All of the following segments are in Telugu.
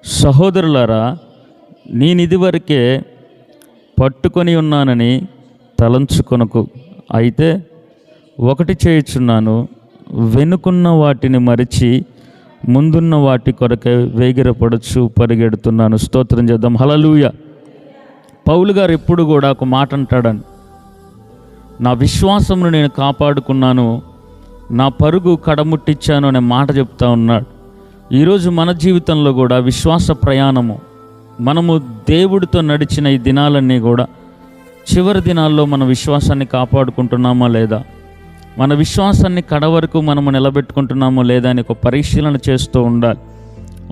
సహోదరులారా, నేనిదివరకే పట్టుకొని ఉన్నానని తలంచుకొనకు. అయితే ఒకటి చేయుచున్నాను, వెనుకున్న వాటిని మరిచి ముందున్న వాటి కొరకే వేగిరపడుచు పరిగెడుతున్నాను. స్తోత్రం చేద్దాం. హల్లెలూయా. పౌలు గారు ఎప్పుడు కూడా ఒక మాట అంటాడని, నా విశ్వాసమును నేను కాపాడుకున్నాను, నా పరుగు కడముట్టించాను అనే మాట చెప్తా ఉన్నాడు. ఈరోజు మన జీవితంలో కూడా విశ్వాస ప్రయాణము, మనము దేవుడితో నడిచిన ఈ దినాలన్నీ కూడా చివరి దినాల్లో మన విశ్వాసాన్ని కాపాడుకుంటున్నామా లేదా, మన విశ్వాసాన్ని కడవరకు మనము నిలబెట్టుకుంటున్నామో లేదా అని ఒక పరిశీలన చేస్తూ ఉండాలి.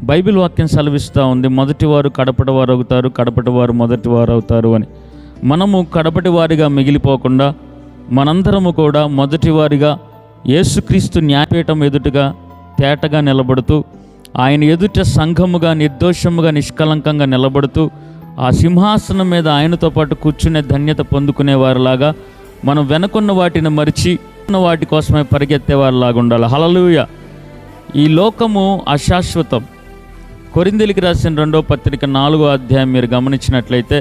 బైబిల్ వాక్యం సెలవిస్తూ ఉంది, మొదటివారు కడపటి వారు అవుతారు, కడపటి వారు మొదటి వారు అవుతారు అని. మనము కడపటి వారిగా మిగిలిపోకుండా మనందరము కూడా మొదటివారిగా యేసుక్రీస్తు న్యాయపీఠం ఎదుటగా తేటగా నిలబడుతూ, ఆయన ఎదుట సంఘముగా నిర్దోషముగా నిష్కలంకంగా నిలబడుతూ, ఆ సింహాసనం మీద ఆయనతో పాటు కూర్చునే ధన్యత పొందుకునే వారిలాగా మనం వెనకున్న వాటిని మరిచి వాటి కోసమే పరిగెత్తేవారిలాగా ఉండాలి. హల్లెలూయా. ఈ లోకము అశాశ్వతం. కొరింథీయులకు రాసిన 2వ పత్రిక 4వ అధ్యాయం మీరు గమనించినట్లయితే,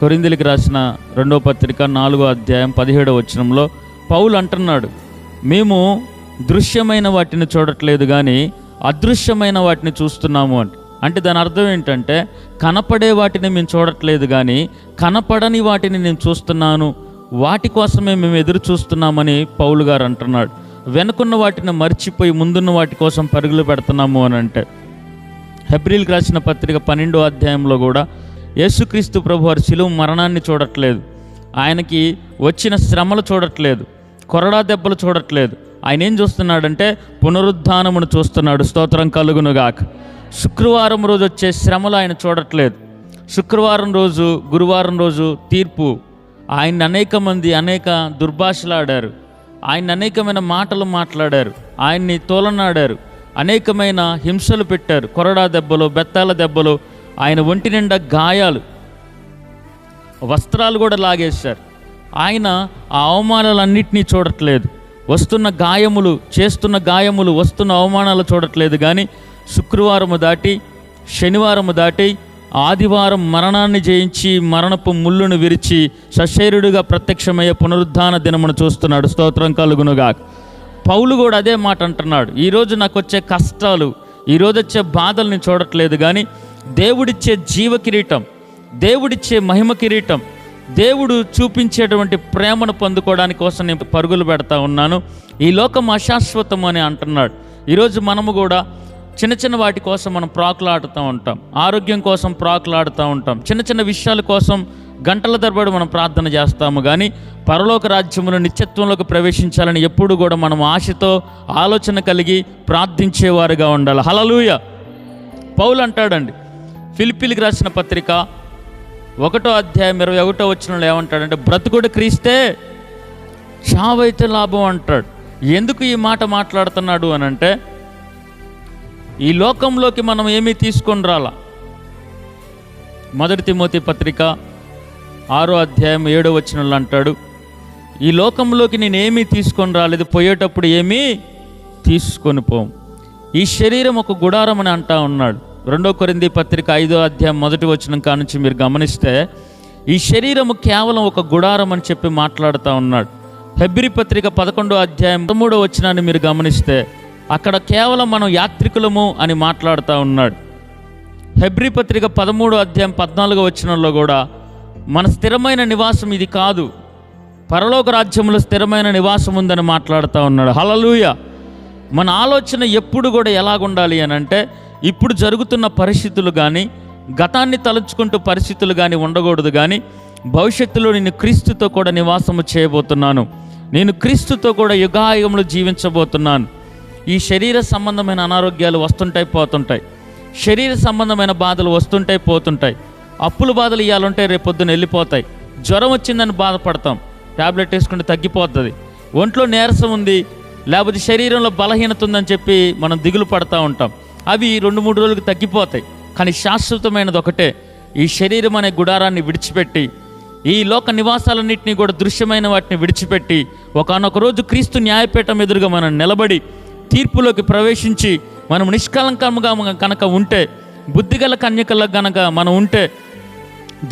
కొరింథీయులకు రాసిన 2వ పత్రిక 4వ అధ్యాయం 17వ వచనంలో పౌలు అంటున్నాడు, మేము దృశ్యమైన వాటిని చూడట్లేదు కానీ అదృశ్యమైన వాటిని చూస్తున్నాము అంటే దాని అర్థం ఏంటంటే, కనపడే వాటిని మేము చూడట్లేదు కానీ కనపడని వాటిని నేను చూస్తున్నాను, వాటి కోసమే మేము ఎదురు చూస్తున్నామని పౌలు గారు అంటున్నాడు. వెనుకున్న వాటిని మర్చిపోయి ముందున్న వాటి కోసం పరుగులు పెడుతున్నాము అని అంటే, హెబ్రీయులకు రాసిన పత్రిక 12వ అధ్యాయంలో కూడా యేసుక్రీస్తు ప్రభువారు శిలువ మరణాన్ని చూడట్లేదు, ఆయనకి వచ్చిన శ్రమలు చూడట్లేదు, కొరడా దెబ్బలు చూడట్లేదు. ఆయన ఏం చూస్తున్నాడంటే పునరుద్ధానమును చూస్తున్నాడు. స్తోత్రం కలుగునుగాక. శుక్రవారం రోజు వచ్చే శ్రమలు ఆయన చూడట్లేదు. శుక్రవారం రోజు, గురువారం రోజు తీర్పు. ఆయన అనేక మంది అనేక దుర్భాషలాడారు, ఆయన అనేకమైన మాటలు మాట్లాడారు, ఆయన్ని తోలనాడారు, అనేకమైన హింసలు పెట్టారు, కొరడా దెబ్బలు, బెత్తాల దెబ్బలు, ఆయన ఒంటి నిండా గాయాలు, వస్త్రాలు కూడా లాగేశారు. ఆయన ఆ అవమానాలన్నింటినీ చూడట్లేదు. వస్తున్న గాయములు, చేస్తున్న గాయములు, వస్తున్న అవమానాలు చూడట్లేదు కానీ శుక్రవారము దాటి, శనివారము దాటి, ఆదివారం మరణాన్ని జయించి మరణపు ముళ్ళును విరిచి సశరీరుడిగా ప్రత్యక్షమయ్యే పునరుద్ధాన దినమును చూస్తున్నాడు. స్తోత్రం కలుగునుగాక. పౌలు కూడా అదే మాట అంటున్నాడు, ఈరోజు నాకు వచ్చే కష్టాలు, ఈరోజు వచ్చే బాధల్ని చూడట్లేదు కానీ దేవుడిచ్చే జీవ కిరీటం, దేవుడిచ్చే మహిమ కిరీటం, దేవుడు చూపించేటువంటి ప్రేమను పొందుకోవడానికి కోసం నేను పరుగులు పెడతా ఉన్నాను. ఈ లోకం అశాశ్వతం అని అంటున్నాడు. ఈరోజు మనము కూడా చిన్న చిన్న వాటి కోసం మనం ప్రాకులాడుతూ ఉంటాం, ఆరోగ్యం కోసం ప్రాకులాడుతూ ఉంటాం, చిన్న చిన్న విషయాల కోసం గంటల తరబడి మనం ప్రార్థన చేస్తాము కానీ పరలోక రాజ్యమును నిత్యత్వంలోకి ప్రవేశించాలని ఎప్పుడు కూడా మనం ఆశతో ఆలోచన కలిగి ప్రార్థించేవారుగా ఉండాలి. హల్లెలూయా. పౌలు అంటాడండి, ఫిలిప్పీలకు రాసిన పత్రిక 1వ అధ్యాయం 21వ వచనంలో ఏమంటాడంటే, బ్రతుకుడు క్రీస్తే, చావైతే లాభం అంటాడు. ఎందుకు ఈ మాట మాట్లాడుతున్నాడు అని అంటే, ఈ లోకంలోకి మనం ఏమీ తీసుకొని రాలా. 1 తిమోతి పత్రిక 6వ అధ్యాయం 7వ వచనంలో అంటాడు, ఈ లోకంలోకి నేనేమీ తీసుకొని రాలేదు, పోయేటప్పుడు ఏమీ తీసుకొని పోం. ఈ శరీరం ఒక గుడారం అని అంటా ఉన్నాడు. 2 కొరింథీ పత్రిక 5వ అధ్యాయం 1వ వచనం కానుంచి మీరు గమనిస్తే ఈ శరీరము కేవలం ఒక గుడారం అని చెప్పి మాట్లాడుతూ ఉన్నాడు. హెబ్రీ పత్రిక 11వ అధ్యాయం 13వ వచనాన్ని మీరు గమనిస్తే అక్కడ కేవలం మనం యాత్రికులము అని మాట్లాడుతూ ఉన్నాడు. హెబ్రీ పత్రిక 13వ అధ్యాయం 14వ వచనంలో కూడా మన స్థిరమైన నివాసం ఇది కాదు, పరలోక రాజ్యంలో స్థిరమైన నివాసం ఉందని మాట్లాడుతూ ఉన్నాడు. హల్లెలూయా. మన ఆలోచన ఎప్పుడు కూడా ఎలాగుండాలి అని అంటే, ఇప్పుడు జరుగుతున్న పరిస్థితులు కానీ, గతాన్ని తలుచుకుంటూ పరిస్థితులు కానీ ఉండకూడదు కానీ, భవిష్యత్తులో నేను క్రీస్తుతో కూడా నివాసము చేయబోతున్నాను, నేను క్రీస్తుతో కూడా యుగాయుగములు జీవించబోతున్నాను. ఈ శరీర సంబంధమైన అనారోగ్యాలు వస్తుంటాయి, పోతుంటాయి, శరీర సంబంధమైన బాధలు వస్తుంటాయి, పోతుంటాయి. అప్పుల బాధలు ఇవ్వాలంటే రేపొద్దున వెళ్ళిపోతాయి. జ్వరం వచ్చిందని బాధపడతాం, ట్యాబ్లెట్ వేసుకుంటే తగ్గిపోతుంది. ఒంట్లో నీరసం ఉంది, లేకపోతే శరీరంలో బలహీనత ఉందని చెప్పి మనం దిగులు పడతా ఉంటాం. అవి 2-3 రోజులకు తగ్గిపోతాయి. కానీ శాశ్వతమైనది ఒకటే, ఈ శరీరం అనే గుడారాన్ని విడిచిపెట్టి, ఈ లోక నివాసాలన్నింటినీ కూడా దృశ్యమైన వాటిని విడిచిపెట్టి ఒకానొక రోజు క్రీస్తు న్యాయపీఠం ఎదురుగా మనం నిలబడి తీర్పులోకి ప్రవేశించి మనం నిష్కలంకముగా కనుక ఉంటే బుద్ధిగల కన్యకల గనక మనం ఉంటే,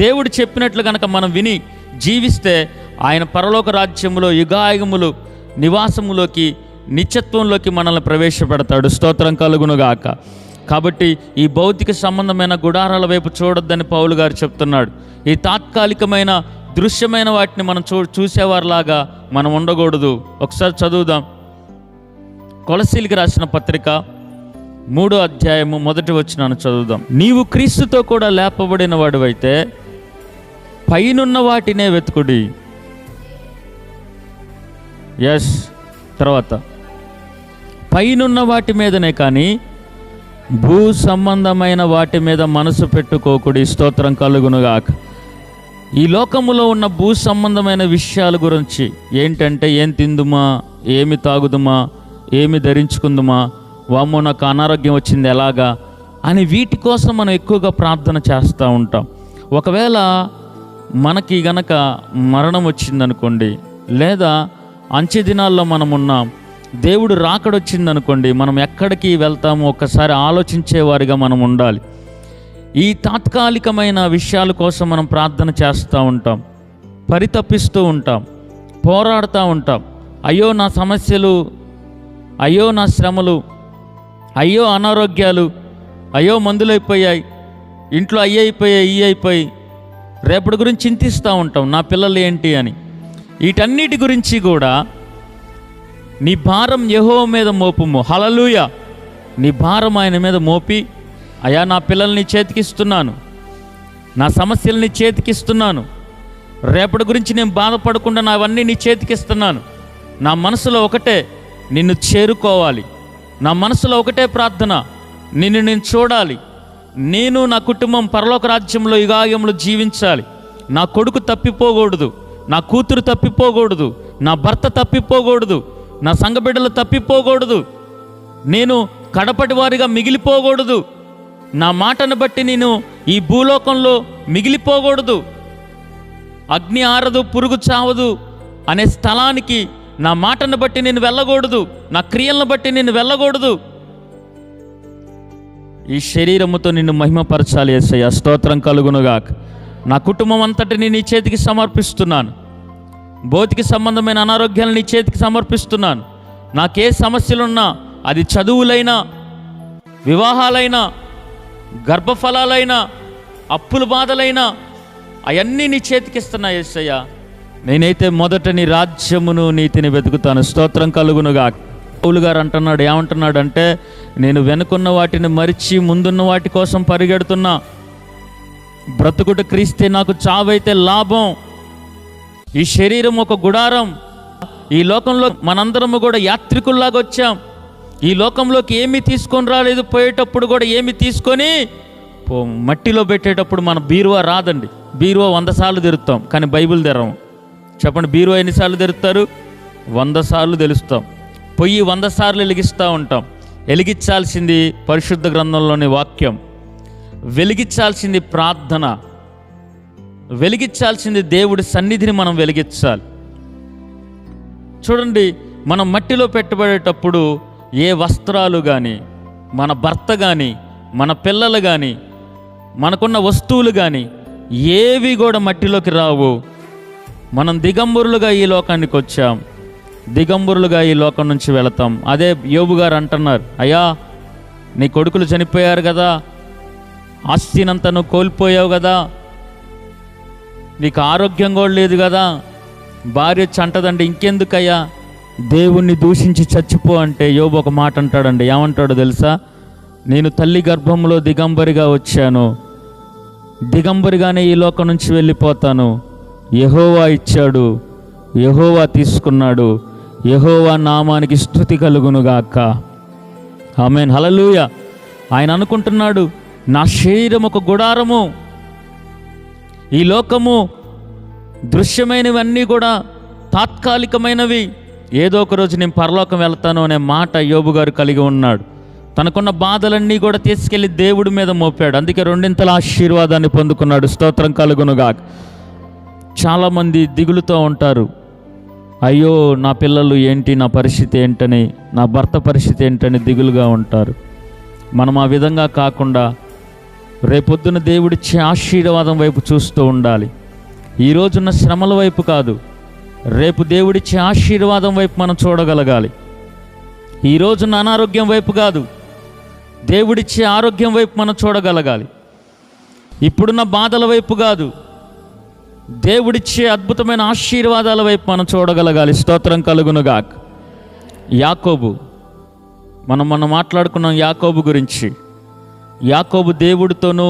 దేవుడు చెప్పినట్లు గనక మనం విని జీవిస్తే ఆయన పరలోక రాజ్యములో యుగాయుగములు నివాసములోకి నిత్యత్వంలోకి మనల్ని ప్రవేశపెడతాడు. స్తోత్రం కలుగునుగాక. కాబట్టి ఈ భౌతిక సంబంధమైన గుడారాల వైపు చూడొద్దని పౌలు గారు చెప్తున్నాడు. ఈ తాత్కాలికమైన దృశ్యమైన వాటిని మనం చూసేవారిలాగా మనం ఉండకూడదు. ఒకసారి చదువుదాం. కొలసీలికి రాసిన పత్రిక 3వ అధ్యాయము 1వ వచనాన్ని చదువుదాం. నీవు క్రీస్తుతో కూడా లేపబడిన వాడివైతే పైనున్న వాటినే వెతుకుడి. తర్వాత పైనున్న వాటి మీదనే కానీ భూ సంబంధమైన వాటి మీద మనసు పెట్టుకోకుడి. స్తోత్రం కలుగునుగాక. ఈ లోకములో ఉన్న భూ సంబంధమైన విషయాల గురించి ఏంటంటే, ఏం తిందుమా, ఏమి తాగుదుమా, ఏమి ధరించుకుందుమా, వామ్మో నాకు అనారోగ్యం వచ్చింది ఎలాగా అని వీటి కోసం మనం ఎక్కువగా ప్రార్థన చేస్తూ ఉంటాం. ఒకవేళ మనకి గనక మరణం వచ్చిందనుకోండి, లేదా అంచె దినాల్లో మనం ఉన్నాం, దేవుడు రాకడొచ్చిందనుకోండి, మనం ఎక్కడికి వెళ్తామో ఒక్కసారి ఆలోచించేవారిగా మనం ఉండాలి. ఈ తాత్కాలికమైన విషయాల కోసం మనం ప్రార్థన చేస్తూ ఉంటాం, పరితపిస్తూ ఉంటాం, పోరాడుతూ ఉంటాం. అయ్యో నా సమస్యలు, అయ్యో నా శ్రమలు, అయ్యో అనారోగ్యాలు, అయ్యో మందులైపోయాయి, ఇంట్లో అయిపోయాయి, ఇవి అయిపోయి, రేపటి గురించి చింతిస్తూ ఉంటాం, నా పిల్లలు ఏంటి అని. వీటన్నిటి గురించి కూడా నీ భారం యెహోవా మీద మోపుము. హల్లెలూయా. నీ భారం ఆయన మీద మోపి, అయ్యా నా పిల్లల్ని చేతికిస్తున్నాను, నా సమస్యల్ని చేతికిస్తున్నాను, రేపటి గురించి నేను బాధపడకుండా నావన్నీ నీ చేతికిస్తున్నాను. నా మనసులో ఒకటే నిన్ను చేరుకోవాలి, నా మనసులో ఒకటే ప్రార్థన, నిన్ను నేను చూడాలి, నేను నా కుటుంబం పరలోక రాజ్యంలో యుగాయుగంలో జీవించాలి. నా కొడుకు తప్పిపోకూడదు, నా కూతురు తప్పిపోకూడదు, నా భర్త తప్పిపోకూడదు, నా సంఘబిడ్డలు తప్పిపోకూడదు, నేను కడపటి వారిగా మిగిలిపోకూడదు, నా మాటను బట్టి నేను ఈ భూలోకంలో మిగిలిపోకూడదు, అగ్ని ఆరదు పురుగు చావదు అనే స్థలానికి నా మాటను బట్టి నేను వెళ్ళకూడదు, నా క్రియలను బట్టి నేను వెళ్ళకూడదు. ఈ శరీరముతో నిన్ను మహిమపరచాలి యేసయ్యా. స్తోత్రం కలుగునుగాక. నా కుటుంబం అంతటిని నీ చేతికి సమర్పిస్తున్నాను. భౌతిక సంబంధమైన అనారోగ్యాలను నీ చేతికి సమర్పిస్తున్నాను. నాకే సమస్యలున్నా, అది చదువులైనా, వివాహాలైనా, గర్భఫలాలైనా, అప్పుల బాధలైనా, అవన్నీ నీ చేతికిస్తున్నా యేసయ్యా. నేనైతే మొదట నీ రాజ్యమును నీతిని వెతుకుతాను. స్తోత్రం కలుగునుగాక. పౌలు గారు అంటున్నాడు, ఏమంటున్నాడు అంటే, నేను వెనుకున్న వాటిని మరిచి ముందున్న వాటి కోసం పరిగెడుతున్నా. బ్రతుకుట క్రీస్తే, నాకు చావైతే లాభం. ఈ శరీరం ఒక గుడారం. ఈ లోకంలో మనందరము కూడా యాత్రికుల్లాగా వచ్చాం. ఈ లోకంలోకి ఏమీ తీసుకొని రాలేదు. పోయేటప్పుడు కూడా ఏమి తీసుకొని మట్టిలో పెట్టేటప్పుడు మన బీరువా రాదండి. బీరువా 100 సార్లు తెరుస్తాం, కానీ బైబిల్ తెరవం. చెప్పండి, బీరువా ఎన్నిసార్లు తెరుస్తారు? 100 సార్లు తెలుస్తాం. పొయ్యి 100 సార్లు వెలిగిస్తూ ఉంటాం. వెలిగించాల్సింది పరిశుద్ధ గ్రంథంలోని వాక్యం, వెలిగించాల్సింది ప్రార్థన, వెలిగించాల్సింది దేవుడి సన్నిధిని మనం వెలిగించాలి. చూడండి, మనం మట్టిలో పెట్టబడేటప్పుడు ఏ వస్త్రాలు కానీ, మన భర్త కానీ, మన పిల్లలు కానీ, మనకున్న వస్తువులు కానీ ఏవి కూడా మట్టిలోకి రావు. మనం దిగంబరులుగా ఈ లోకానికి వచ్చాం, దిగంబరులుగా ఈ లోకం నుంచి వెళతాం. అదే యోబు గారు అంటున్నారు, అయ్యా నీ కొడుకులు చనిపోయారు కదా, ఆస్తినంతా నువ్వు కోల్పోయావు కదా, నీకు ఆరోగ్యం కూడా లేదు కదా, భార్య చంటదండి, ఇంకెందుకయ్యా దేవుణ్ణి దూషించి చచ్చిపో అంటే యోబు ఒక మాట అంటాడండి. ఏమంటాడో తెలుసా? నేను తల్లి గర్భంలో దిగంబరిగా వచ్చాను, దిగంబరిగానే ఈ లోకం నుంచి వెళ్ళిపోతాను. యెహోవా ఇచ్చాడు, యెహోవా తీసుకున్నాడు, యెహోవా నామానికి స్తుతి కలుగునుగాక. ఆమేన్, హల్లెలూయా. ఆయన అనుకుంటున్నాడు, నా శరీరం ఒక గుడారము, ఈ లోకము దృశ్యమైనవన్నీ కూడా తాత్కాలికమైనవి, ఏదో ఒక రోజు నేను పరలోకం వెళ్తాను అనే మాట యోబు గారు కలిగి ఉన్నాడు. తనకున్న బాధలన్నీ కూడా తీసుకెళ్ళి దేవుడి మీద మోపాడు. అందుకే 2 ఆశీర్వాదాన్ని పొందుకున్నాడు. స్తోత్రం కలుగునుగాక. చాలామంది దిగులుతో ఉంటారు, అయ్యో నా పిల్లలు ఏంటి, నా పరిస్థితి ఏంటని, నా భర్త పరిస్థితి ఏంటని దిగులుగా ఉంటారు. మనం ఆ విధంగా కాకుండా రేపొద్దున దేవుడిచ్చే ఆశీర్వాదం వైపు చూస్తూ ఉండాలి. ఈరోజున్న శ్రమల వైపు కాదు, రేపు దేవుడిచ్చే ఆశీర్వాదం వైపు మనం చూడగలగాలి. ఈరోజున్న అనారోగ్యం వైపు కాదు, దేవుడిచ్చే ఆరోగ్యం వైపు మనం చూడగలగాలి. ఇప్పుడున్న బాధల వైపు కాదు, దేవుడిచ్చే అద్భుతమైన ఆశీర్వాదాల వైపు మనం చూడగలగాలి. స్తోత్రం కలుగునుగాక. యాకోబు, మనం మాట్లాడుకున్నాం యాకోబు గురించి. యాకోబు దేవుడితోనూ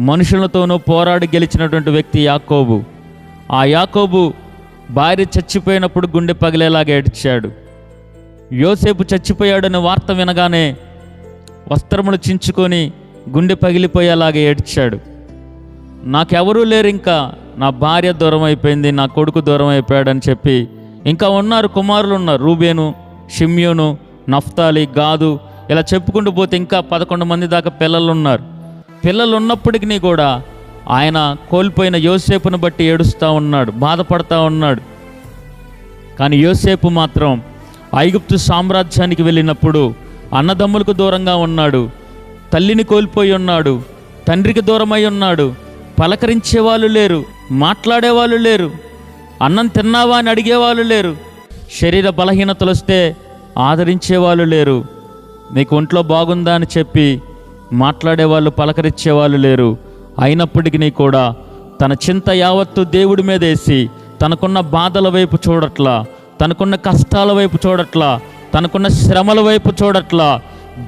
మనుషులతోనూ పోరాడి గెలిచినటువంటి వ్యక్తి యాకోబు. ఆ యాకోబు భార్య చచ్చిపోయినప్పుడు గుండె పగిలేలాగా ఏడ్చాడు. యోసేపు చచ్చిపోయాడని వార్త వినగానే వస్త్రములు చించుకొని గుండె పగిలిపోయేలాగా ఏడ్చాడు. నాకెవరూ లేరు, ఇంకా నా భార్య దూరం అయిపోయింది, నా కొడుకు దూరం అయిపోయాడని చెప్పి, ఇంకా ఉన్నారు కుమారులు ఉన్నారు, రూబేను, షిమ్యోను, నఫ్తాలి, గాదు, ఇలా చెప్పుకుంటూ పోతే ఇంకా 11 మంది దాకా పిల్లలు ఉన్నారు. పిల్లలు ఉన్నప్పటికీ కూడా ఆయన కోల్పోయిన యోసేపును బట్టి ఏడుస్తూ ఉన్నాడు, బాధపడతా ఉన్నాడు. కానీ యోసేపు మాత్రం ఐగుప్తు సామ్రాజ్యానికి వెళ్ళినప్పుడు అన్నదమ్ములకు దూరంగా ఉన్నాడు, తల్లిని కోల్పోయి ఉన్నాడు, తండ్రికి దూరమై ఉన్నాడు. పలకరించేవాళ్ళు లేరు, మాట్లాడేవాళ్ళు లేరు, అన్నం తిన్నావా అని అడిగేవాళ్ళు లేరు, శరీర బలహీనతలు వస్తే ఆదరించేవాళ్ళు లేరు, నీకు ఒంట్లో బాగుందా అని చెప్పి మాట్లాడేవాళ్ళు, పలకరించేవాళ్ళు లేరు. అయినప్పటికీ కూడా తన చింత యావత్తు దేవుడి మీద వేసి తనకున్న బాధల వైపు చూడట్లా, తనకున్న కష్టాల వైపు చూడట్లా, తనకున్న శ్రమల వైపు చూడట్లా,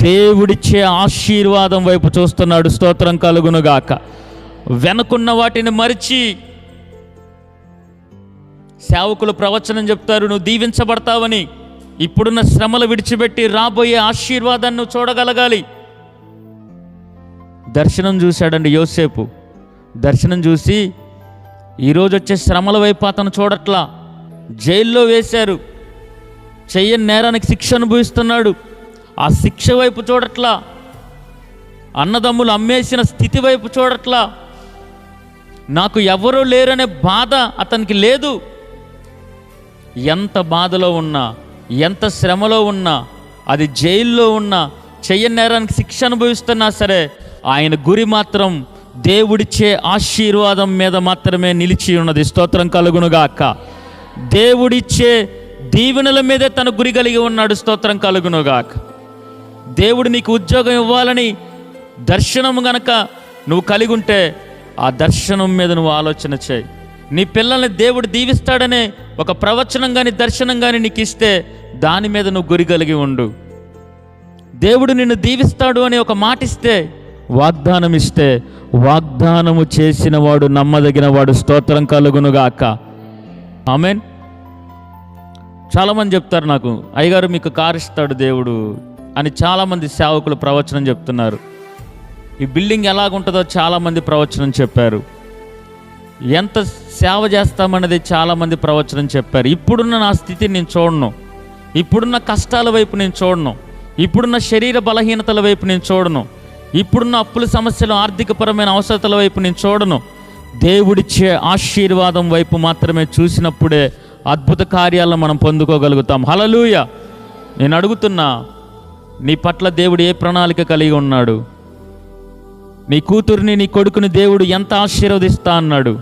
దేవుడిచ్చే ఆశీర్వాదం వైపు చూస్తున్నాడు. స్తోత్రం కలుగునుగాక. వెనుకున్న వాటిని మరిచి సేవకులు ప్రవచనం చెప్తారు, నువ్వు దీవించబడతావని. ఇప్పుడున్న శ్రమలు విడిచిపెట్టి రాబోయే ఆశీర్వాదాన్ని నువ్వు చూడగలగాలి. దర్శనం చూశాడండి యోసేపు. దర్శనం చూసి ఈరోజు వచ్చే శ్రమల వైపు అతను చూడట్లా. జైల్లో వేశారు, చెయ్యని నేరానికి శిక్ష అనుభవిస్తున్నాడు, ఆ శిక్ష వైపు చూడట్లా. అన్నదమ్ములు అమ్మేసిన స్థితి వైపు చూడట్లా. నాకు ఎవరూ లేరనే బాధ అతనికి లేదు. ఎంత బాధలో ఉన్నా, ఎంత శ్రమలో ఉన్నా, అది జైల్లో ఉన్నా, చెయ్యని నేరానికి శిక్ష అనుభవిస్తున్నా సరే, ఆయన గురి మాత్రం దేవుడిచ్చే ఆశీర్వాదం మీద మాత్రమే నిలిచి ఉన్నది. స్తోత్రం కలుగునుగాక. దేవుడిచ్చే దీవెనల మీదే తన గురి కలిగి ఉన్నాడు. స్తోత్రం కలుగునుగాక. దేవుడు నీకు ఉద్యోగం ఇవ్వాలని దర్శనం గనక నువ్వు కలిగి ఉంటే ఆ దర్శనం మీద నువ్వు ఆలోచన చేయి. నీ పిల్లల్ని దేవుడు దీవిస్తాడనే ఒక ప్రవచనం కానీ దర్శనం కానీ నీకు ఇస్తే దాని మీద నువ్వు గురి కలిగి ఉండు. దేవుడు నిన్ను దీవిస్తాడు అని ఒక మాట ఇస్తే, వాగ్దానం ఇస్తే, వాగ్దానము చేసిన వాడు నమ్మదగిన వాడు. స్తోత్రం కలుగునుగాక. ఆమేన్. చాలామంది చెప్తారు నాకు, అయ్యగారు మీకు కారు ఇస్తాడు దేవుడు అని చాలామంది సేవకులు ప్రవచనం చెప్తున్నారు. ఈ బిల్డింగ్ ఎలాగుంటుందో చాలామంది ప్రవచనం చెప్పారు. ఎంత సేవ చేస్తామన్నది చాలామంది ప్రవచనం చెప్పారు. ఇప్పుడున్న నా స్థితిని నేను చూడను, ఇప్పుడున్న కష్టాల వైపు నేను చూడను, ఇప్పుడున్న శరీర బలహీనతల వైపు నేను చూడను, ఇప్పుడున్న అప్పుల సమస్యలు, ఆర్థికపరమైన అవసరతల వైపు నేను చూడను. దేవుడిచ్చే ఆశీర్వాదం వైపు మాత్రమే చూసినప్పుడే అద్భుత కార్యాలను మనం పొందుకోగలుగుతాం. హల్లెలూయా. నేను అడుగుతున్నా, నీ పట్ల దేవుడు ఏ ప్రణాళిక కలిగి ఉన్నాడు? నీ కూతుర్ని, నీ కొడుకుని దేవుడు ఎంత ఆశీర్వదిస్తా అన్నాడు?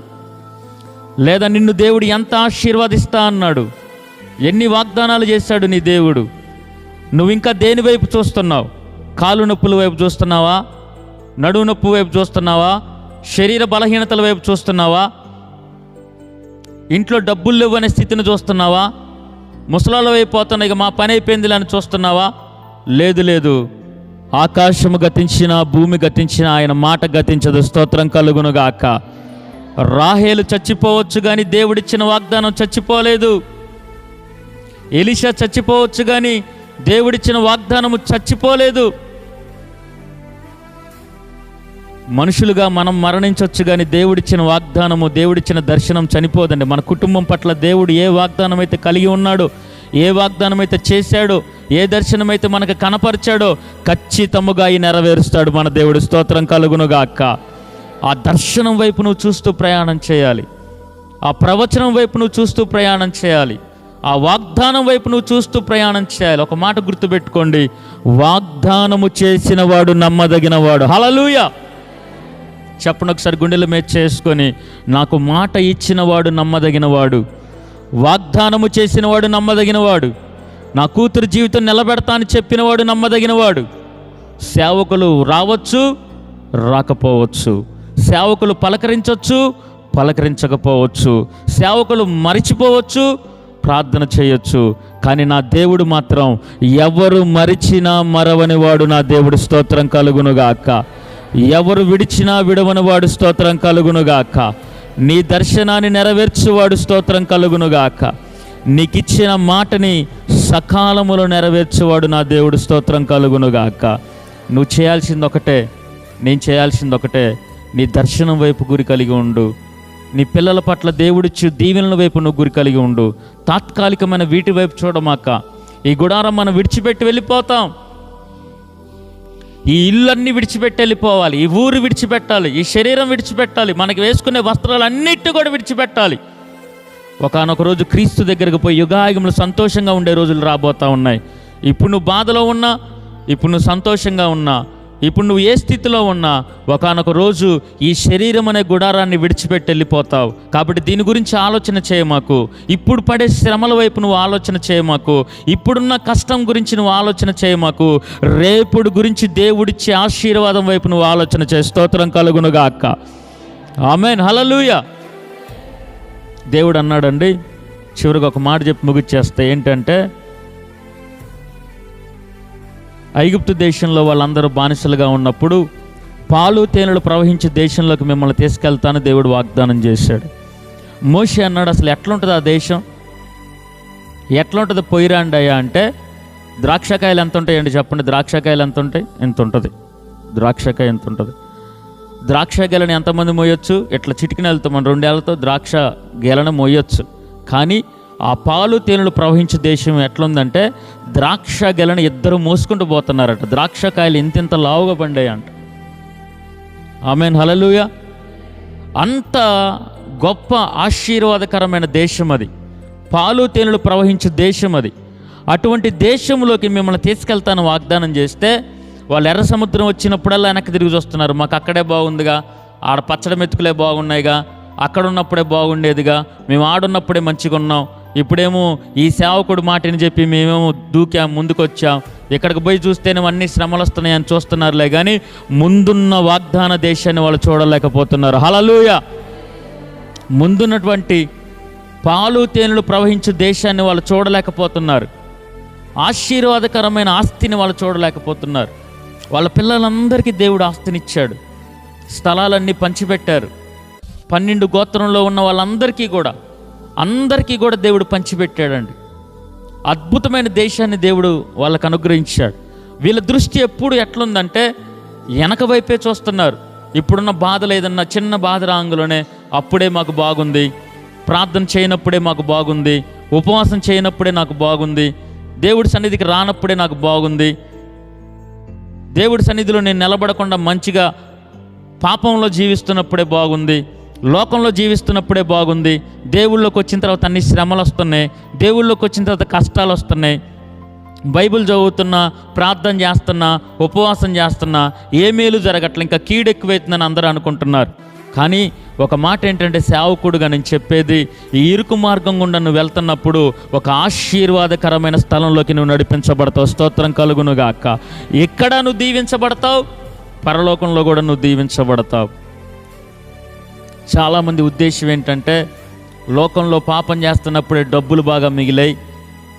లేదా నిన్ను దేవుడు ఎంత ఆశీర్వదిస్తా అన్నాడు? ఎన్ని వాగ్దానాలు చేశాడు నీ దేవుడు? నువ్వు ఇంకా దేని వైపు చూస్తున్నావు? కాలు నొప్పుల వైపు చూస్తున్నావా? నడుము నొప్పి వైపు చూస్తున్నావా? శరీర బలహీనతల వైపు చూస్తున్నావా? ఇంట్లో డబ్బులు లేవు అనే స్థితిని చూస్తున్నావా? ముసలాల వైపు పోతున్నా, ఇక మా పని అయిపోయిందిలే అని చూస్తున్నావా? లేదు లేదు. ఆకాశము గతించిన, భూమి గతించిన, ఆయన మాట గతించదు. స్తోత్రం కలుగునుగాక. రాహేలు చచ్చిపోవచ్చు కానీ దేవుడిచ్చిన వాగ్దానం చచ్చిపోలేదు. ఎలీషా చచ్చిపోవచ్చు కానీ దేవుడిచ్చిన వాగ్దానము చచ్చిపోలేదు. మనుషులుగా మనం మరణించవచ్చు కానీ దేవుడిచ్చిన వాగ్దానము, దేవుడిచ్చిన దర్శనం చనిపోదండి. మన కుటుంబం పట్ల దేవుడు ఏ వాగ్దానం అయితే కలిగి ఉన్నాడో, ఏ వాగ్దానం అయితే చేశాడో, ఏ దర్శనం అయితే మనకు కనపరిచాడో ఖచ్చితముగా ఈ నెరవేరుస్తాడు మన దేవుడు. స్తోత్రం కలుగునుగాక. ఆ దర్శనం వైపు నువ్వు చూస్తూ ప్రయాణం చేయాలి. ఆ ప్రవచనం వైపు నువ్వు చూస్తూ ప్రయాణం చేయాలి. ఆ వాగ్దానం వైపు నువ్వు చూస్తూ ప్రయాణం చేయాలి. ఒక మాట గుర్తుపెట్టుకోండి, వాగ్దానము చేసిన వాడు నమ్మదగిన వాడు. హల్లెలూయా. చెప్పండి ఒకసారి, గుండెల మీద చేసుకొని. నాకు మాట ఇచ్చినవాడు నమ్మదగినవాడు, వాగ్దానము చేసినవాడు నమ్మదగినవాడు, నా కూతురు జీవితం నిలబెడతా అని చెప్పినవాడు నమ్మదగినవాడు. సేవకులు రావచ్చు, రాకపోవచ్చు, సేవకులు పలకరించవచ్చు, పలకరించకపోవచ్చు, సేవకులు మరిచిపోవచ్చు, ప్రార్థన చేయొచ్చు. కానీ నా దేవుడు మాత్రం ఎవరు మరిచినా మరవని వాడు నా దేవుడు. స్తోత్రం కలుగునుగాక. ఎవరు విడిచినా విడవని వాడు. స్తోత్రం కలుగునుగాక. నీ దర్శనాన్ని నెరవేర్చువాడు. స్తోత్రం కలుగునుగాక. నీకిచ్చిన మాటని సకాలములో నెరవేర్చువాడు నా దేవుడు. స్తోత్రం కలుగునుగాక. నువ్వు చేయాల్సింది ఒకటే, నేను చేయాల్సింది ఒకటే, నీ దర్శనం వైపు గురి కలిగి ఉండు. నీ పిల్లల పట్ల దేవుడిచ్చు దీవెనల వైపు నువ్వు గురి కలిగి ఉండు. తాత్కాలికమైన వీటి వైపు చూడమాక. ఈ గుడారం మనం విడిచిపెట్టి వెళ్ళిపోతాం. ఈ ఇల్లన్నీ విడిచిపెట్టి వెళ్ళిపోవాలి. ఈ ఊరు విడిచిపెట్టాలి. ఈ శరీరం విడిచిపెట్టాలి. మనకి వేసుకునే వస్త్రాలు అన్నిటి కూడా విడిచిపెట్టాలి. ఒకానొక రోజు క్రీస్తు దగ్గరకు పోయి యుగాయుగంలో సంతోషంగా ఉండే రోజులు రాబోతూ ఉన్నాయి. ఇప్పుడు నువ్వు బాధలో ఉన్నా, ఇప్పుడు నువ్వు సంతోషంగా ఉన్నా, ఇప్పుడు నువ్వు ఏ స్థితిలో ఉన్నా, ఒకానొక రోజు ఈ శరీరం అనే గుడారాన్ని విడిచిపెట్టి వెళ్ళిపోతావు. కాబట్టి దీని గురించి ఆలోచన చేయమాకు. ఇప్పుడు పడే శ్రమల వైపు నువ్వు ఆలోచన చేయమాకు. ఇప్పుడున్న కష్టం గురించి నువ్వు ఆలోచన చేయమాకు. రేపుడు గురించి దేవుడిచ్చే ఆశీర్వాదం వైపు నువ్వు ఆలోచన చేయి. స్తోత్రం కలుగునుగాక. ఆమేన్. హల్లెలూయా. దేవుడు అన్నాడండి, చివరికి ఒక మాట చెప్పి ముగిచ్చేస్తే ఏంటంటే, ఐగుప్తు దేశంలో వాళ్ళందరూ బానిసలుగా ఉన్నప్పుడు పాలు తేనెలు ప్రవహించే దేశంలోకి మిమ్మల్ని తీసుకెళ్తాను దేవుడు వాగ్దానం చేశాడు. మోషే అన్నాడు, అసలు ఎట్లుంటుంది ఆ దేశం, ఎట్లుంటుంది పోయిరాండి అయ్యా అంటే, ద్రాక్షకాయలు ఎంత ఉంటాయండి చెప్పండి. ద్రాక్షకాయలు ఎంత ఉంటాయి? ఎంత ఉంటుంది ద్రాక్షకాయ? ఎంత ఉంటుంది? ద్రాక్ష గెలని ఎంతమంది మోయొచ్చు? ఇట్లా చిటికినెలతో మన 2 ఏళ్లతో ద్రాక్ష గెలను మోయొచ్చు. కానీ ఆ పాలు తేనెలు ప్రవహించే దేశం ఎట్లుందంటే, ద్రాక్ష గెలను ఇద్దరు మోసుకుంటూ పోతున్నారట. ద్రాక్షకాయలు ఇంతింత లావుగా పండాయి అంట. ఆమేన్. హల్లెలూయా. అంత గొప్ప ఆశీర్వాదకరమైన దేశం అది. పాలు తేనెలు ప్రవహించే దేశం అది. అటువంటి దేశంలోకి మిమ్మల్ని తీసుకెళ్తాను వాగ్దానం చేస్తే, వాళ్ళు ఎర్ర సముద్రం వచ్చినప్పుడల్లా వెనక్కి తిరిగి చూస్తున్నారు. మాకు అక్కడే బాగుందిగా, ఆడ పచ్చడి మెతుకులే బాగున్నాయిగా, అక్కడ ఉన్నప్పుడే బాగుండేదిగా, మేము ఆడున్నప్పుడే మంచిగా ఉన్నాం, ఇప్పుడేమో ఈ సేవకుడు మాటని చెప్పి మేమేమో దూకాం, ముందుకొచ్చాం, ఇక్కడికి పోయి చూస్తేనే అన్ని శ్రమలు వస్తున్నాయని చూస్తున్నారులే కానీ ముందున్న వాగ్దాన దేశాన్ని వాళ్ళు చూడలేకపోతున్నారు. హల్లెలూయా. ముందున్నటువంటి పాలు తేనెలు ప్రవహించే దేశాన్ని వాళ్ళు చూడలేకపోతున్నారు. ఆశీర్వాదకరమైన ఆస్తిని వాళ్ళు చూడలేకపోతున్నారు. వాళ్ళ పిల్లలందరికీ దేవుడు ఆస్తినిచ్చాడు. స్థలాలన్నీ పంచిపెట్టారు. 12 గోత్రంలో ఉన్న వాళ్ళందరికీ కూడా, అందరికీ కూడా దేవుడు పంచిపెట్టాడండి. అద్భుతమైన దేశాన్ని దేవుడు వాళ్ళకు అనుగ్రహించాడు. వీళ్ళ దృష్టి ఎప్పుడు ఎట్లుందంటే వెనక వైపే చూస్తున్నారు. ఇప్పుడున్న బాధలు ఏదన్నా చిన్న బాధ రాంగులోనే అప్పుడే మాకు బాగుంది, ప్రార్థన చేయనప్పుడే మాకు బాగుంది, ఉపవాసం చేయనప్పుడే నాకు బాగుంది, దేవుడి సన్నిధికి రానప్పుడే నాకు బాగుంది, దేవుడి సన్నిధిలో నేను నిలబడకుండా మంచిగా పాపంలో జీవిస్తున్నప్పుడే బాగుంది, లోకంలో జీవిస్తున్నప్పుడే బాగుంది, దేవుళ్ళలోకి వచ్చిన తర్వాత అన్ని శ్రమలు వస్తున్నాయి, దేవుళ్ళలోకి వచ్చిన తర్వాత కష్టాలు వస్తున్నాయి, బైబిల్ చదువుతున్నా, ప్రార్థన చేస్తున్నా, ఉపవాసం చేస్తున్నా, ఏ మేలు జరగట్లే, ఇంకా కీడు ఎక్కువైతుందని అందరూ అనుకుంటున్నారు. కానీ ఒక మాట ఏంటంటే, సేవకుడుగా నేను చెప్పేది, ఈ ఇరుకు మార్గం గుండా నువ్వు వెళ్తున్నప్పుడు ఒక ఆశీర్వాదకరమైన స్థలంలోకి నువ్వు నడిపించబడతావు. స్తోత్రం కలుగునుగాక. ఎక్కడ నువ్వు దీవించబడతావు, పరలోకంలో కూడా నువ్వు దీవించబడతావు. చాలామంది ఉద్దేశం ఏంటంటే, లోకంలో పాపం చేస్తున్నప్పుడే డబ్బులు బాగా మిగిలాయి,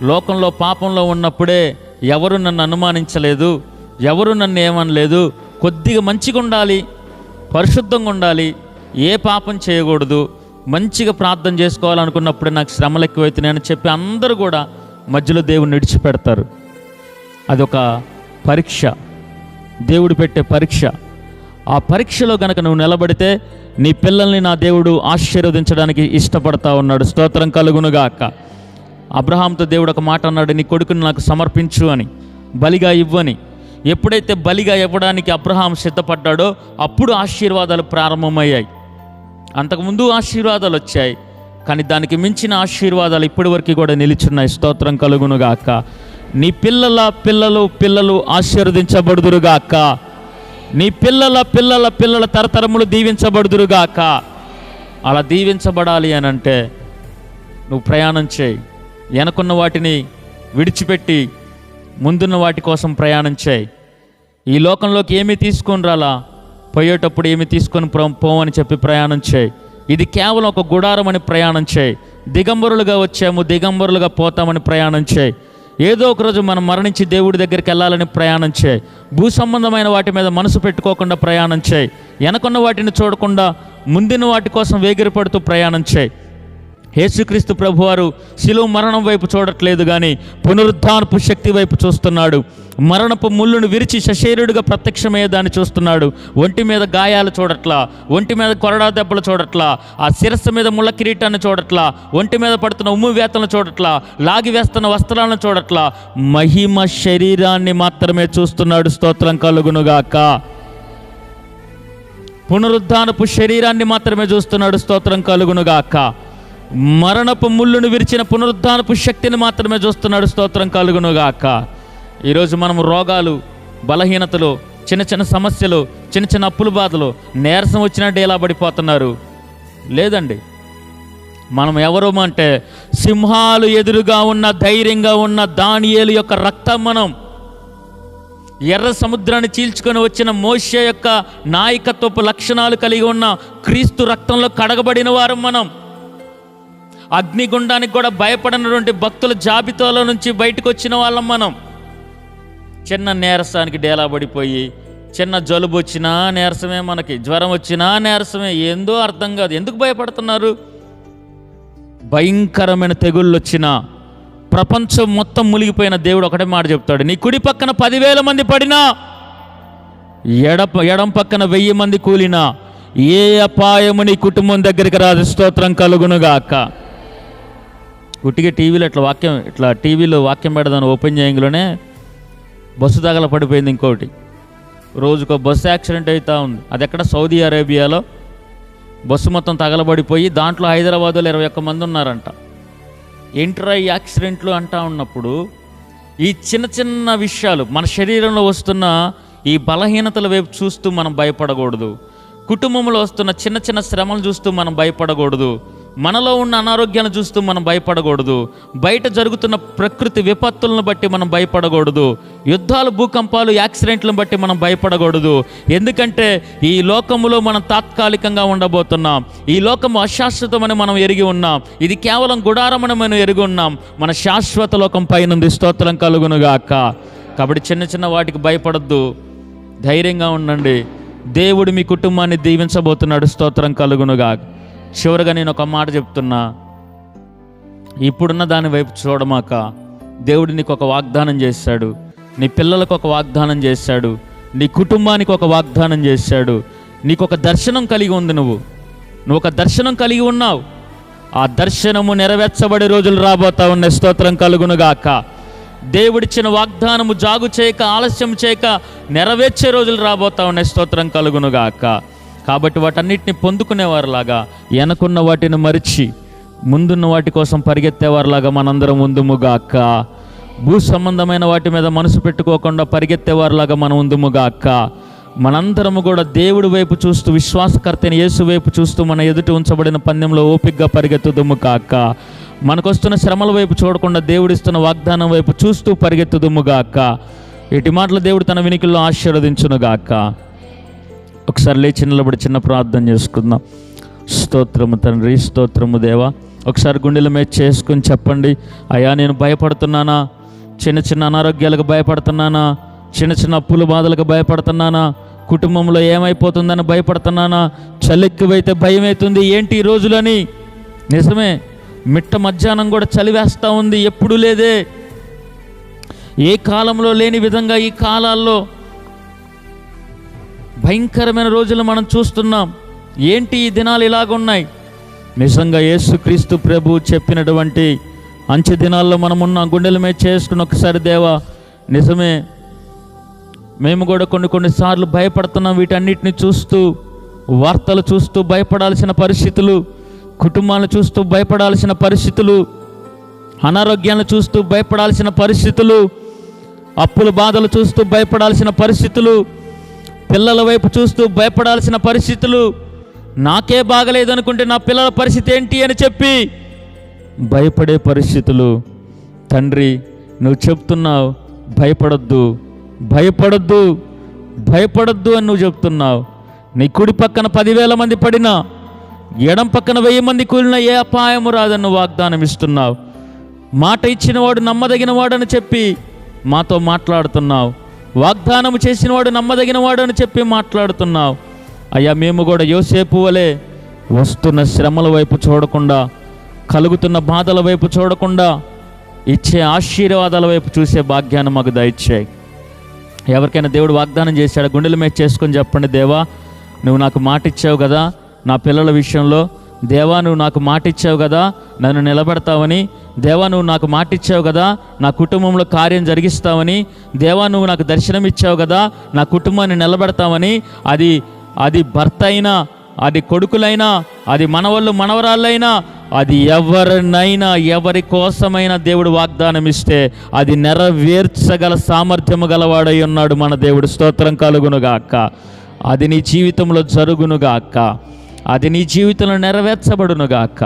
లోకంలో పాపంలో ఉన్నప్పుడే ఎవరు నన్ను అనుమానించలేదు, ఎవరు నన్ను ఏమనలేదు, కొద్దిగా మంచిగా ఉండాలి, పరిశుద్ధంగా ఉండాలి, ఏ పాపం చేయకూడదు, మంచిగా ప్రార్థన చేసుకోవాలనుకున్నప్పుడే నాకు శ్రమలు ఎక్కువైతున్నాయని చెప్పి అందరూ కూడా మధ్యలో దేవుడిని విడిచిపెడతారు. అదొక పరీక్ష, దేవుడు పెట్టే పరీక్ష. ఆ పరీక్షలో కనుక నువ్వు నిలబడితే నీ పిల్లల్ని నా దేవుడు ఆశీర్వదించడానికి ఇష్టపడతా ఉన్నాడు. స్తోత్రం కలుగునుగాక. అబ్రహాంతో దేవుడు ఒక మాట అన్నాడు, నీ కొడుకుని నాకు సమర్పించు అని, బలిగా ఇవ్వని. ఎప్పుడైతే బలిగా ఇవ్వడానికి అబ్రహాం సిద్ధపడ్డాడో అప్పుడు ఆశీర్వాదాలు ప్రారంభమయ్యాయి. అంతకుముందు ఆశీర్వాదాలు వచ్చాయి, కానీ దానికి మించిన ఆశీర్వాదాలు ఇప్పటి వరకు కూడా నిలిచున్నాయి. స్తోత్రం కలుగునుగాక. నీ పిల్లల పిల్లలు ఆశీర్వదించబడుదురుగాక. నీ పిల్లల పిల్లల పిల్లల తరతరములు దీవించబడుదురుగాక. అలా దీవించబడాలి అని అంటే నువ్వు ప్రయాణం చేయి. వెనకున్న వాటిని విడిచిపెట్టి ముందున్న వాటి కోసం ప్రయాణం చేయి. ఈ లోకంలోకి ఏమీ తీసుకొని రాలా, పోయేటప్పుడు ఏమి తీసుకొని పోవని చెప్పి ప్రయాణం చేయి. ఇది కేవలం ఒక గుడారం అని ప్రయాణం చేయి. దిగంబరులుగా వచ్చాము, దిగంబరులుగా పోతామని ప్రయాణం చేయి. ఏదో ఒకరోజు మనం మరణించి దేవుడి దగ్గరికి వెళ్ళాలని ప్రయాణం చేయి. భూ సంబంధమైన వాటి మీద మనసు పెట్టుకోకుండా ప్రయాణం చేయి. వెనకున్న వాటిని చూడకుండా ముందున్న వాటి కోసం వేగిరపడుతూ ప్రయాణం చేయి. యేసుక్రీస్తు ప్రభువారు శిలువ మరణం వైపు చూడట్లేదు, కానీ పునరుద్ధానపు శక్తి వైపు చూస్తున్నాడు. మరణపు ముళ్ళును విరిచి సశరీరుడిగా ప్రత్యక్షమయ్యేదాన్ని చూస్తున్నాడు. ఒంటి మీద గాయాలు చూడట్లా, ఒంటి మీద కొరడా దెబ్బలు చూడట్లా, ఆ శిరస్సు మీద ముళ్ళ కిరీటాన్ని చూడట్లా, ఒంటి మీద పడుతున్న ఉమ్ము వేతలను చూడట్లా, లాగి వేస్తున్న వస్త్రాలను చూడట్లా, మహిమ శరీరాన్ని మాత్రమే చూస్తున్నాడు. స్తోత్రం కలుగునుగాక. పునరుద్ధానపు శరీరాన్ని మాత్రమే చూస్తున్నాడు. స్తోత్రం కలుగునుగాక. మరణపు ముళ్ళును విరిచిన పునరుద్ధానపు శక్తిని మాత్రమే చూస్తున్నాడు. స్తోత్రం కలుగునుగాక. ఈరోజు మనం రోగాలు, బలహీనతలు, చిన్న చిన్న సమస్యలు, చిన్న చిన్న అప్పుల బాధలు, నీరసం వచ్చినట్టు ఎలా పడిపోతున్నారు? లేదండి, మనం ఎవరు అంటే సింహాలు ఎదురుగా ఉన్న ధైర్యంగా ఉన్న దానియేలు యొక్క రక్తం. మనం ఎర్ర సముద్రాన్ని చీల్చుకొని వచ్చిన మోషే యొక్క నాయకత్వపు లక్షణాలు కలిగి ఉన్న క్రీస్తు రక్తంలో కడగబడిన వారు మనం. అగ్నిగుండానికి కూడా భయపడినటువంటి భక్తుల జాబితాలో నుంచి బయటకు వచ్చిన వాళ్ళం మనం. చిన్న నీరసానికి డేలా పడిపోయి, చిన్న జలుబు వచ్చినా నీరసమే, మనకి జ్వరం వచ్చినా నీరసమే, ఏందో అర్థం కాదు. ఎందుకు భయపడుతున్నారు? భయంకరమైన తెగుళ్ళు వచ్చినా, ప్రపంచం మొత్తం మునిగిపోయిన దేవుడు ఒకటే మాట చెప్తాడు, నీ కుడి పక్కన 10,000 మంది పడినా, ఎడం పక్కన 1000 మంది కూలినా, ఏ అపాయము నీ కుటుంబం దగ్గరికి రాదు. స్తోత్రం కలుగునుగాక. గుట్టిగా టీవీలో టీవీలో వాక్యం పెడదాను ఓపెన్ చేయంగానే బస్సు తగల పడిపోయింది. ఇంకోటి రోజుకో బస్సు యాక్సిడెంట్ అవుతూ ఉంది. అది ఎక్కడ? సౌదీ అరేబియాలో బస్సు మొత్తం తగలబడిపోయి దాంట్లో హైదరాబాద్లో 21 మంది ఉన్నారంట. ఏంట్రా ఈ యాక్సిడెంట్లు అంటా ఉన్నప్పుడు ఈ చిన్న చిన్న విషయాలు, మన శరీరంలో వస్తున్న ఈ బలహీనతల వైపు చూస్తూ మనం భయపడకూడదు. కుటుంబంలో వస్తున్న చిన్న చిన్న శ్రమలు చూస్తూ మనం భయపడకూడదు. మనలో ఉన్న అనారోగ్యాన్ని చూస్తూ మనం భయపడకూడదు. బయట జరుగుతున్న ప్రకృతి విపత్తులను బట్టి మనం భయపడకూడదు. యుద్ధాలు, భూకంపాలు, యాక్సిడెంట్లను బట్టి మనం భయపడకూడదు. ఎందుకంటే ఈ లోకములో మనం తాత్కాలికంగా ఉండబోతున్నాం. ఈ లోకము అశాశ్వతమని మనం ఎరిగి ఉన్నాం. ఇది కేవలం గుడారమని మనం ఎరిగి ఉన్నాం. మన శాశ్వత లోకం పైనుంది. స్తోత్రం కలుగునుగాక. కాబట్టి చిన్న చిన్న వాటికి భయపడద్దు, ధైర్యంగా ఉండండి. దేవుడు మీ కుటుంబాన్ని దీవించబోతున్నాడు. స్తోత్రం కలుగునుగాక. చివరిగా నేను ఒక మాట చెప్తున్నా, ఇప్పుడున్న దాని వైపు చూడమాక. దేవుడు నీకు ఒక వాగ్దానం చేశాడు, నీ పిల్లలకు ఒక వాగ్దానం చేశాడు, నీ కుటుంబానికి ఒక వాగ్దానం చేశాడు. నీకు ఒక దర్శనం కలిగి ఉంది. నువ్వు ఒక దర్శనం కలిగి ఉన్నావు. ఆ దర్శనము నెరవేర్చబడే రోజులు రాబోతా ఉన్నాయి. స్తోత్రం కలుగునుగాక. దేవుడిచ్చిన వాగ్దానము జాగు చేయక, ఆలస్యం చేయక నెరవేర్చే రోజులు రాబోతా ఉన్నాయి. స్తోత్రం కలుగునుగాక. కాబట్టి వాటన్నిటిని పొందుకునేవారిలాగా, వెనకున్న వాటిని మరిచి ముందున్న వాటి కోసం పరిగెత్తేవారిలాగా మనందరం ఉందుముగాక. భూ సంబంధమైన వాటి మీద మనసు పెట్టుకోకుండా పరిగెత్తేవారిలాగా మనం ఉందుముగాక. మనందరము కూడా దేవుడి వైపు చూస్తూ, విశ్వాసకర్తని యేసు వైపు చూస్తూ మన ఎదుట ఉంచబడిన పందెంలో ఓపికగా పరిగెత్తుదుము కాక. మనకొస్తున్న శ్రమల వైపు చూడకుండా దేవుడిస్తున్న వాగ్దానం వైపు చూస్తూ పరిగెత్తుదుముగాక. ఇటు మాటలు దేవుడు తన వినికిల్లో ఆశీర్వదించునుగాక. ఒకసారి లేచి నిలబడి చిన్న ప్రార్థన చేసుకుందాం. స్తోత్రము తండ్రి, స్తోత్రము దేవా. ఒకసారి గుండెల మీద చేసుకుని చెప్పండి, అయ్యా నేను భయపడుతున్నానా? చిన్న చిన్న అనారోగ్యాలకు భయపడుతున్నానా? చిన్న చిన్న అప్పుల బాధలకు భయపడుతున్నానా? కుటుంబంలో ఏమైపోతుందని భయపడుతున్నానా? చలిక్కువైతే భయం అవుతుంది. ఏంటి ఈ రోజులని? నిజమే, మిట్ట మధ్యాహ్నం కూడా చలి వేస్తూ ఉంది. ఎప్పుడు లేదే, ఏ కాలంలో లేని విధంగా ఈ కాలాల్లో భయంకరమైన రోజులు మనం చూస్తున్నాం. ఏంటి ఈ దినాలు ఇలాగున్నాయి? నిజంగా యేసుక్రీస్తు ప్రభు చెప్పినటువంటి అంచె దినాల్లో మనం ఉన్న గుండెల మీద చేసుకుని ఒకసారి దేవా, నిజమే మేము కూడా కొన్నిసార్లు భయపడుతున్నాం. వీటన్నిటిని చూస్తూ, వార్తలు చూస్తూ భయపడాల్సిన పరిస్థితులు, కుటుంబాలను చూస్తూ భయపడాల్సిన పరిస్థితులు, అనారోగ్యాలను చూస్తూ భయపడాల్సిన పరిస్థితులు, అప్పుల బాధలు చూస్తూ భయపడాల్సిన పరిస్థితులు, పిల్లల వైపు చూస్తూ భయపడాల్సిన పరిస్థితులు, నాకే బాగలేదనుకుంటే నా పిల్లల పరిస్థితి ఏంటి అని చెప్పి భయపడే పరిస్థితులు. తండ్రి, నువ్వు చెప్తున్నావు భయపడొద్దు, భయపడొద్దు, భయపడొద్దు అని నువ్వు చెప్తున్నావు. నీ కుడి పక్కన 10,000 మంది పడినా, ఎడం పక్కన 1000 మంది కూలినా ఏ అపాయము రాదని నువ్వు వాగ్దానం ఇస్తున్నావు. మాట ఇచ్చినవాడు నమ్మదగినవాడు అని చెప్పి మాతో మాట్లాడుతున్నావు. వాగ్దానం చేసినవాడు నమ్మదగినవాడు అని చెప్పి మాట్లాడుతున్నావు. అయ్యా, మేము కూడా యోసేపు వలె వస్తున్న శ్రమల వైపు చూడకుండా, కలుగుతున్న బాధల వైపు చూడకుండా, ఇచ్చే ఆశీర్వాదాల వైపు చూసే భాగ్యాన్ని మాకు దయచేయి. ఎవరికైనా దేవుడు వాగ్దానం చేశాడు, గుండెల మీద చేసుకొని చెప్పండి, దేవా నువ్వు నాకు మాట ఇచ్చావు కదా నా పిల్లల విషయంలో, దేవా నువ్వు నాకు మాట ఇచ్చావు కదా నన్ను నిలబెడతావని, దేవా నువ్వు నాకు మాట ఇచ్చావు కదా నా కుటుంబంలో కార్యం జరిగిస్తావని, దేవా నువ్వు నాకు దర్శనం ఇచ్చావు కదా నా కుటుంబాన్ని నిలబెడతావని. అది భర్త అయినా, అది కొడుకులైనా, అది మనవళ్ళు మనవరాళ్ళైనా, అది ఎవరినైనా ఎవరి కోసమైనా దేవుడు వాగ్దానం ఇస్తే అది నెరవేర్చగల సామర్థ్యము గలవాడై ఉన్నాడు మన దేవుడు. స్తోత్రం కలుగునుగాక. అది నీ జీవితంలో జరుగునుగాక, అది నీ జీవితంలో నెరవేర్చబడునుగాక.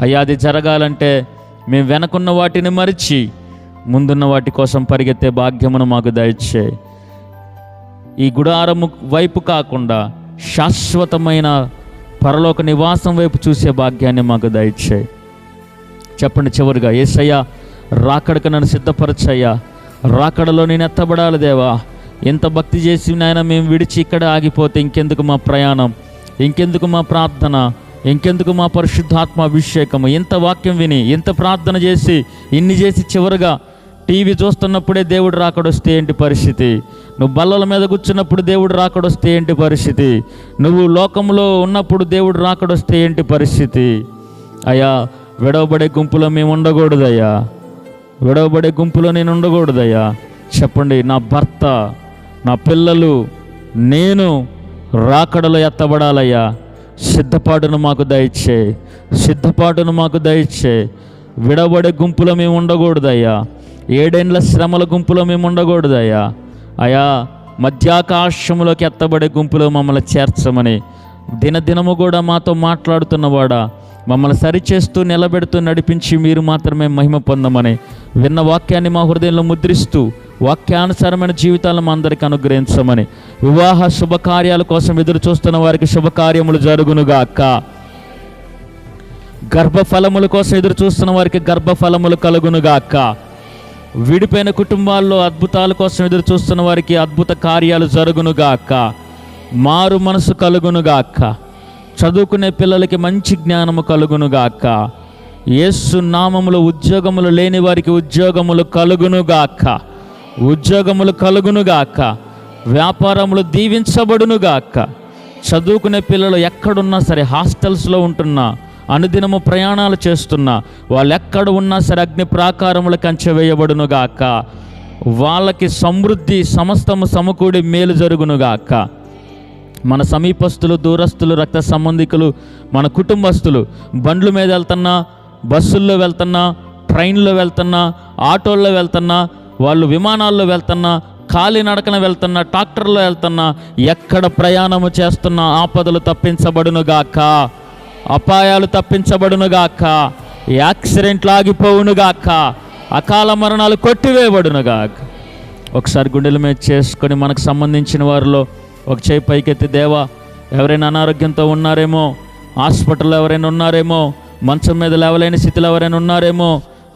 అయ్యా, అది జరగాలంటే మేము వెనకున్న వాటిని మరిచి ముందున్న వాటి కోసం పరిగెత్తే భాగ్యమును మాకు దయచేయి. ఈ గుడారము వైపు కాకుండా శాశ్వతమైన పరలోక నివాసం వైపు చూసే భాగ్యాన్ని మాకు దయచేయి. చెప్పండి చివరిగా, యేసయ్యా రాకడకు నన్ను సిద్ధపరచయ్యా, రాకడలో నేను ఎత్తబడాలి దేవా. ఎంత భక్తి చేసి నాయన మేము విడిచి ఇక్కడ ఆగిపోతే ఇంకెందుకు మా ప్రయాణం, ఇంకెందుకు మా ప్రార్థన, ఇంకెందుకు మా పరిశుద్ధాత్మ అభిషేకము? ఇంత వాక్యం విని, ఇంత ప్రార్థన చేసి, ఇన్ని చేసి చివరిగా టీవీ చూస్తున్నప్పుడే దేవుడు రాకడొస్తే ఏంటి పరిస్థితి? నువ్వు బల్లల మీద కూర్చున్నప్పుడు దేవుడు రాకడొస్తే ఏంటి పరిస్థితి? నువ్వు లోకంలో ఉన్నప్పుడు దేవుడు రాకడొస్తే ఏంటి పరిస్థితి? అయ్యా, విడవబడే గుంపులో మేము ఉండకూడదయ్యా, విడవబడే గుంపులో నేను ఉండకూడదయ్యా. చెప్పండి, నా భర్త, నా పిల్లలు, నేను రాకడలో ఎత్తబడాలయ్యా. సిద్ధపాటును మాకు దయచే, సిద్ధపాటును మాకు దయచే. విడవబడే గుంపులో మేము ఉండకూడదయ్యా, 7 ఏండ్ల శ్రమల గుంపులో మేము ఉండకూడదయ్యా. అయా, మధ్యాకాశంలోకి ఎత్తబడే గుంపులో మమ్మల్ని చేర్చమని దినదినము కూడా మాతో మాట్లాడుతున్నవాడా, మమ్మల్ని సరిచేస్తూ నిలబెడుతూ నడిపించి మీరు మాత్రమే మహిమ పొందమని విన్న వాక్యాన్ని మా హృదయంలో ముద్రిస్తూ వాక్యానుసారమైన జీవితాలను మా అందరికీ అనుగ్రహించమని, వివాహ శుభకార్యాల కోసం ఎదురు చూస్తున్న వారికి శుభకార్యములు జరుగునుగాక, గర్భఫలముల కోసం ఎదురు చూస్తున్న వారికి గర్భఫలములు కలుగునుగాక, విడిపోయిన కుటుంబాల్లో అద్భుతాల కోసం ఎదురు చూస్తున్న వారికి అద్భుత కార్యాలు జరుగునుగాక, మారు మనసు కలుగునుగాక, చదువుకునే పిల్లలకి మంచి జ్ఞానము కలుగునుగాక, యేసు నామములో ఉద్యోగములు లేని వారికి ఉద్యోగములు కలుగునుగాక, ఉద్యోగములు కలుగునుగాక, వ్యాపారములు దీవించబడునుగాక. చదువుకునే పిల్లలు ఎక్కడున్నా సరే, హాస్టల్స్లో ఉంటున్నా, అనుదినము ప్రయాణాలు చేస్తున్నా, వాళ్ళు ఎక్కడ ఉన్నా సరే అగ్ని ప్రాకారములు కంచె వేయబడునుగాక, వాళ్ళకి సమృద్ధి సమస్తము సమకూడి మేలు జరుగునుగాక. మన సమీపస్తులు, దూరస్తులు, రక్త సంబంధికులు, మన కుటుంబస్తులు బండ్ల మీద వెళ్తున్నా, బస్సుల్లో వెళ్తున్నా, ట్రైన్లో వెళ్తున్నా, ఆటోల్లో వెళ్తున్నా, వాళ్ళు విమానాల్లో వెళ్తున్నా, కాలినడకన వెళ్తున్నా, ట్రాక్టర్లో వెళ్తున్నా, ఎక్కడ ప్రయాణము చేస్తున్నా ఆపదలు తప్పించబడునుగాక, అపాయాలు తప్పించబడునుగాక, యాక్సిడెంట్లు ఆగిపోవునుగాక, అకాల మరణాలు కొట్టివేయబడునుగాక. ఒకసారి గుండెల మీద చేసుకొని మనకు సంబంధించిన వారిలో ఒక చేయి పైకెత్తి, దేవా ఎవరైనా అనారోగ్యంతో ఉన్నారేమో, హాస్పిటల్లో ఎవరైనా ఉన్నారేమో, మంచం మీద లేవలేని స్థితిలో ఎవరైనా ఉన్నారేమో,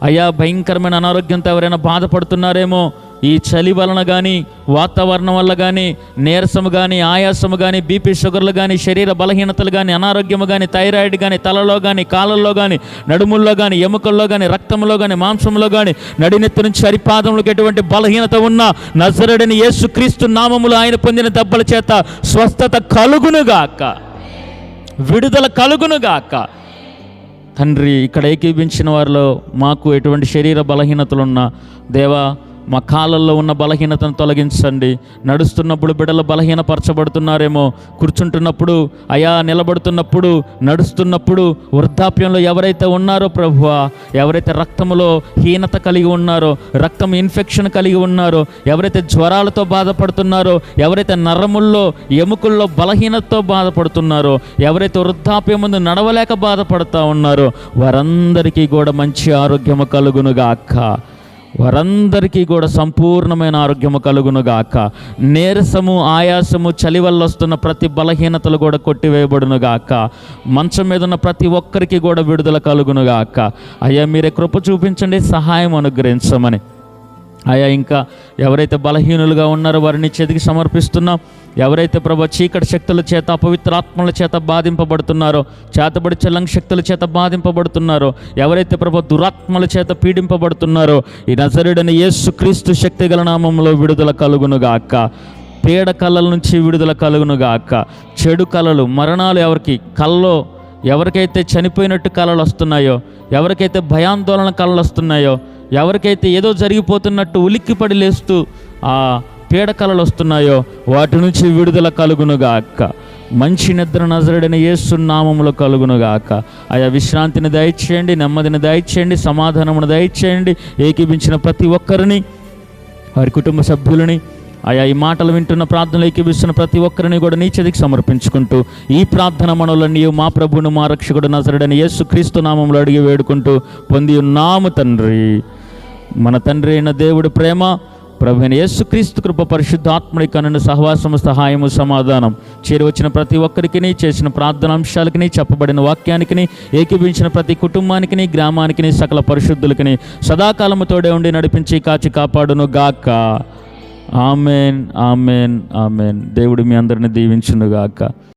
అయ్యా భయంకరమైన అనారోగ్యంతో ఎవరైనా బాధపడుతున్నారేమో, ఈ చలి వలన కానీ, వాతావరణం వల్ల కానీ, నీరసము కానీ, ఆయాసము కానీ, బీపీ షుగర్లు కానీ, శరీర బలహీనతలు కానీ, అనారోగ్యము కానీ, థైరాయిడ్ కానీ, తలలో కానీ, కాళ్ళల్లో కానీ, నడుముల్లో కానీ, ఎముకల్లో కానీ, రక్తంలో కానీ, మాంసంలో కానీ, నడినెత్తి నుంచి అరిపాదములకు ఎటువంటి బలహీనత ఉన్నా నజరేయుడైన యేసుక్రీస్తు నామములో ఆయన పొందిన దెబ్బల చేత స్వస్థత కలుగునుగాక, విడుదల కలుగునుగాక. తండ్రి, ఇక్కడ ఏకీభించిన వారిలో మాకు ఎటువంటి శరీర బలహీనతలున్నా దేవా మా కాళ్ళల్లో ఉన్న బలహీనతను తొలగించండి. నడుస్తున్నప్పుడు బిడ్డలు బలహీనపరచబడుతున్నారేమో, కూర్చుంటున్నప్పుడు, అయా నిలబడుతున్నప్పుడు, నడుస్తున్నప్పుడు, వృద్ధాప్యంలో ఎవరైతే ఉన్నారో ప్రభువా, ఎవరైతే రక్తంలో హీనత కలిగి ఉన్నారో, రక్తం ఇన్ఫెక్షన్ కలిగి ఉన్నారో, ఎవరైతే జ్వరాలతో బాధపడుతున్నారో, ఎవరైతే నరముల్లో ఎముకల్లో బలహీనతతో బాధపడుతున్నారో, ఎవరైతే వృద్ధాప్యం ముందు నడవలేక బాధపడుతూ ఉన్నారో, వారందరికీ కూడా మంచి ఆరోగ్యము కలుగునుగాక. వారందరికీ కూడా సంపూర్ణమైన ఆరోగ్యము కలుగునుగాక. నీరసము, ఆయాసము, చలి వల్ల వస్తున్న ప్రతి బలహీనతలు కూడా కొట్టివేయబడునుగాక. మంచం మీద ఉన్న ప్రతి ఒక్కరికి కూడా విడుదల కలుగునుగాక. అయ్యా మీరే కృప చూపించండి, సహాయం అనుగ్రహించమని. అయ్యా ఇంకా ఎవరైతే బలహీనులుగా ఉన్నారో వారిని చేతికి సమర్పిస్తున్నాం. ఎవరైతే ప్రభు చీకటి శక్తుల చేత, అపవిత్రాత్మల చేత బాధింపబడుతున్నారో, చేతబడి చెల్లంగి శక్తుల చేత బాధింపబడుతున్నారో, ఎవరైతే ప్రభు దురాత్మల చేత పీడింపబడుతున్నారో, ఈ నజరేయుడైన యేసుక్రీస్తు శక్తిగల నామములో విడుదల కలుగునుగాక. పీడ కళల నుంచి విడుదల కలుగునుగాక. చెడు కళలు, మరణాలు ఎవరికైతే చనిపోయినట్టు కళలు వస్తున్నాయో, ఎవరికైతే భయాందోళన కళలు వస్తున్నాయో, ఎవరికైతే ఏదో జరిగిపోతున్నట్టు ఉలిక్కిపడి లేస్తూ ఆ పీడ కళలు వస్తున్నాయో, వాటి నుంచి విడుదల కలుగునుగాక. మంచి నిద్ర నజరేయుడైన యేసు నామములో కలుగునుగాక. ఆయా విశ్రాంతిని దయచేయండి, నెమ్మదిని దయచేయండి, సమాధానమును దయచేయండి. ఏకీభించిన ప్రతి ఒక్కరిని, వారి కుటుంబ సభ్యులని, ఆయా ఈ మాటలు వింటున్న ప్రార్థనలు ఏకీభిస్తున్న ప్రతి ఒక్కరిని కూడా నీ చేతికి సమర్పించుకుంటూ, ఈ ప్రార్థన మనవులన్నీ మా ప్రభువును, మా రక్షకుడు నజరేయుడైన యేసుక్రీస్తు నామములో అడిగి వేడుకుంటూ పొంది ఉన్నాము తండ్రి. మన తండ్రి అయిన దేవుడి ప్రేమ, ప్రభువైన యేసుక్రీస్తు కృప, పరిశుద్ధాత్ముడి కనును సహవాసము, సహాయము, సమాధానం చేరువచ్చిన ప్రతి ఒక్కరికి, చేసిన ప్రార్థన అంశాలకి, చెప్పబడిన వాక్యానికి, ఏకీభించిన ప్రతి కుటుంబానికి, గ్రామానికి, సకల పరిశుద్ధులకి సదాకాలము తోడే ఉండి నడిపించి కాచి కాపాడును గాక. Amen, amen, amen. దేవుడు మీ అందరిని దీవించును గాక.